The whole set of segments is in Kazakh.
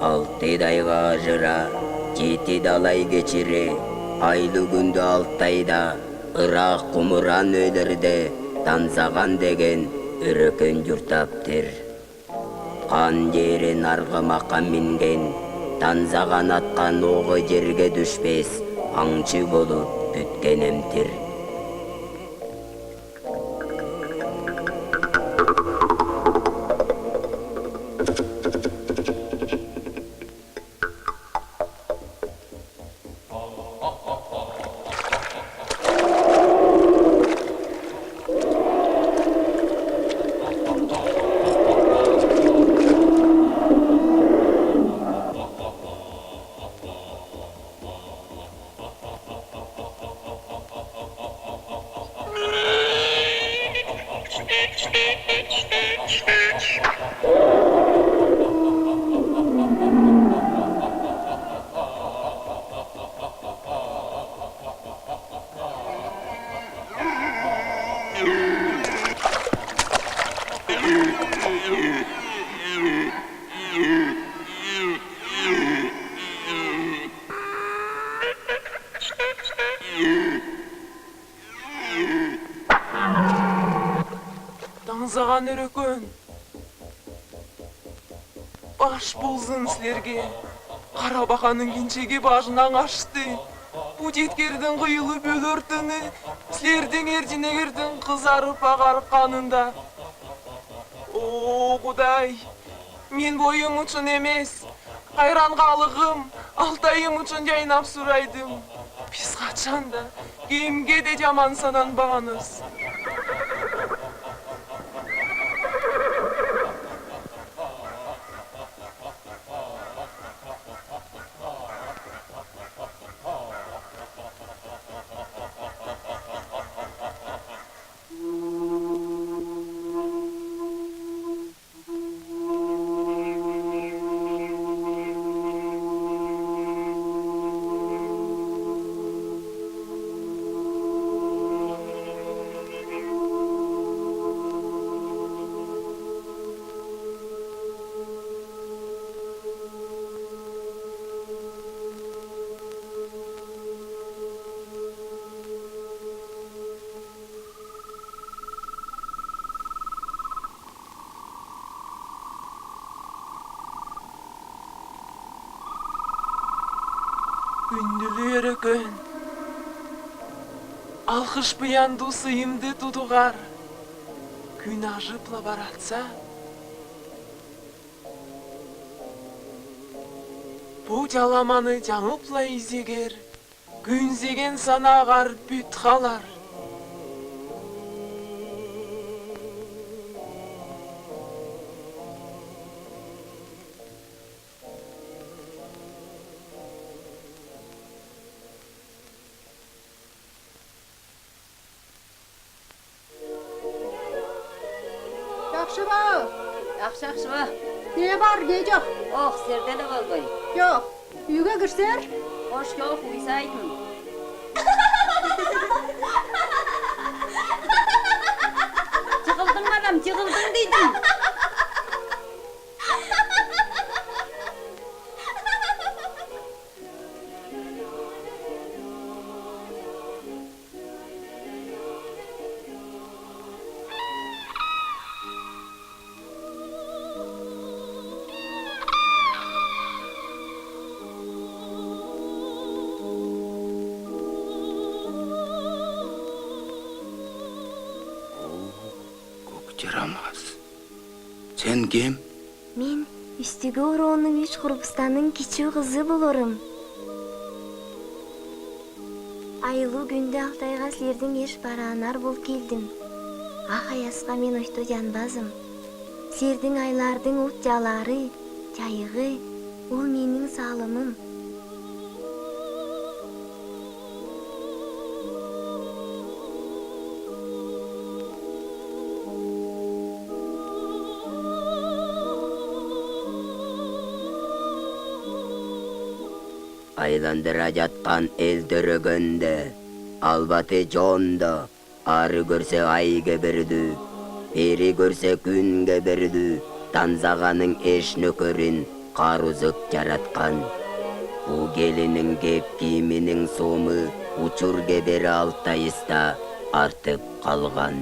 Алтыдайга ажыра, 7 далай кечири, айлы күндө 6 айда, Ырак кумуран өйлөрдө Танзаган деген өрөкөн журтаптыр. Кан жерин аргымакка минген, Танзаган аткан ого жерге düşпес, аңчы болуп бүткенемтир. Танзаган өрөкөн. Баш болсын силерге. Карабаканын кенчеги башынан ашты. Бу жеткердин кыйылы бөлөртүнү, силердин эржинегердин кызарып агарып канында. О, Кудай, мен боюм үчүн эмес, кайрангалыгым, алтайым үчүн жайнап сурайдым. Биз качанда кимге де жаман сананбаганбыз. Күндүлү өрөкөн. Алкыш буянду сыйымды тудугар. Күн ажыпла баратса. Бу жаламаны жаңыпла изегер. Күнзеген санагар бүт халар. Жақшы-жақшыба. Не бар, не жоқ? Оқ, сердені болбой. Жоқ. Үйге кірсер? Қош жоқ, уйсайдым. Жығылдың адам, жығылдың дейдім. Жарамаз. Сен кем? Мен үстігі ороонун 3 курбустанын кичүү кызы болорум. Айлуу күндө Алтайга силердин эш бараанар болуп келдим. Ак аязга мен ойто жанбазым. Силердин айлардын ут жалары, жайыгы, бул менин саалымым. Айландыра жаткан эл дөрөгөндө, албаты жондо, ары көрсө айга бердүү, бери көрсө күнгө бердүү, Танзаганын эш нөкөрүн карузык жараткан. Бу келинин кеп кийиминин сому учур кебери 6 айыста артып калган.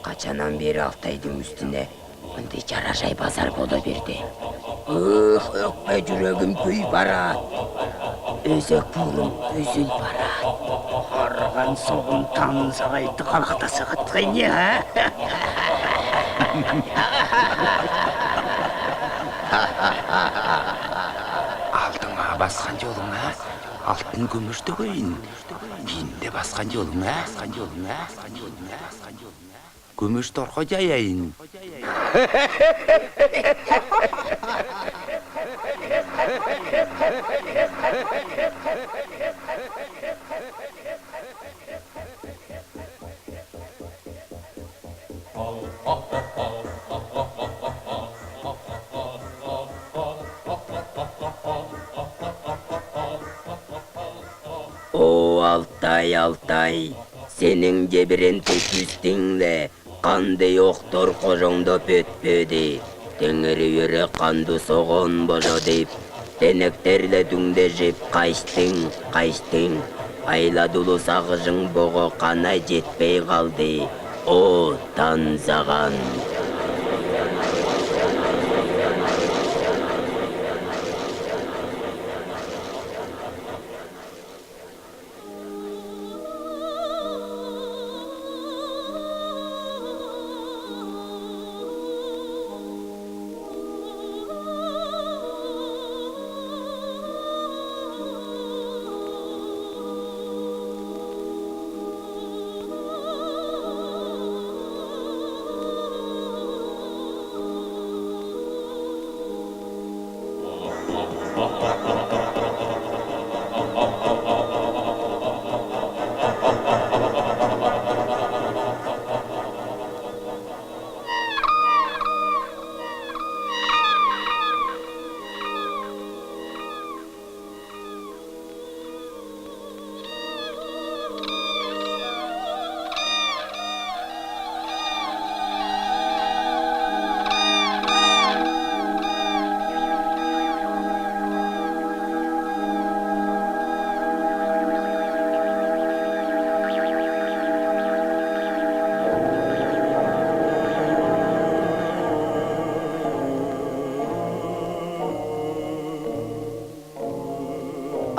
Качанан бери Алтайдын үстүнө мындай жарашай базар боло берди. Өкпө жүрөгүм күйүй барат. Өзөк буурум үзүлүп барат. Арган соғын танын сағайды қалақта сағытқай не, Алдыңа басқан жолыңа, алтын күмішті көйін. Кейінде басқан жолыңа, күміш торқа жаяйын. О, Алтай, Алтай, сенің жебіренте күстіңле, қандай оқтор қожоңдоп өтпөді. Теңері өре қанды соғын божо деп, тенектерле дүңде жеп қайштың. Айладулу сағыжың боғы қанай жетпей қалды. О, танзаған.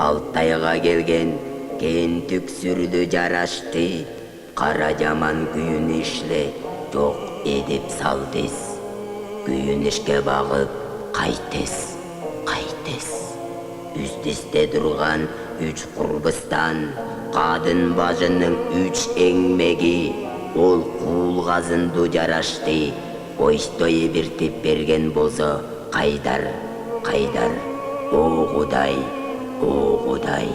Алтайга келген кентүк сүрүлү жарашты. Кара жаман күйүн ишле, жок эдип салдыс. Күйүн ишке багып, кайтыс. Үстүстө турган 3 курбустан, кадын бажынын 3 эңмеги, ол куулгазынды жарашты. Ойстой биртип берген болсо, кайдар. О Кудай, о Кудай.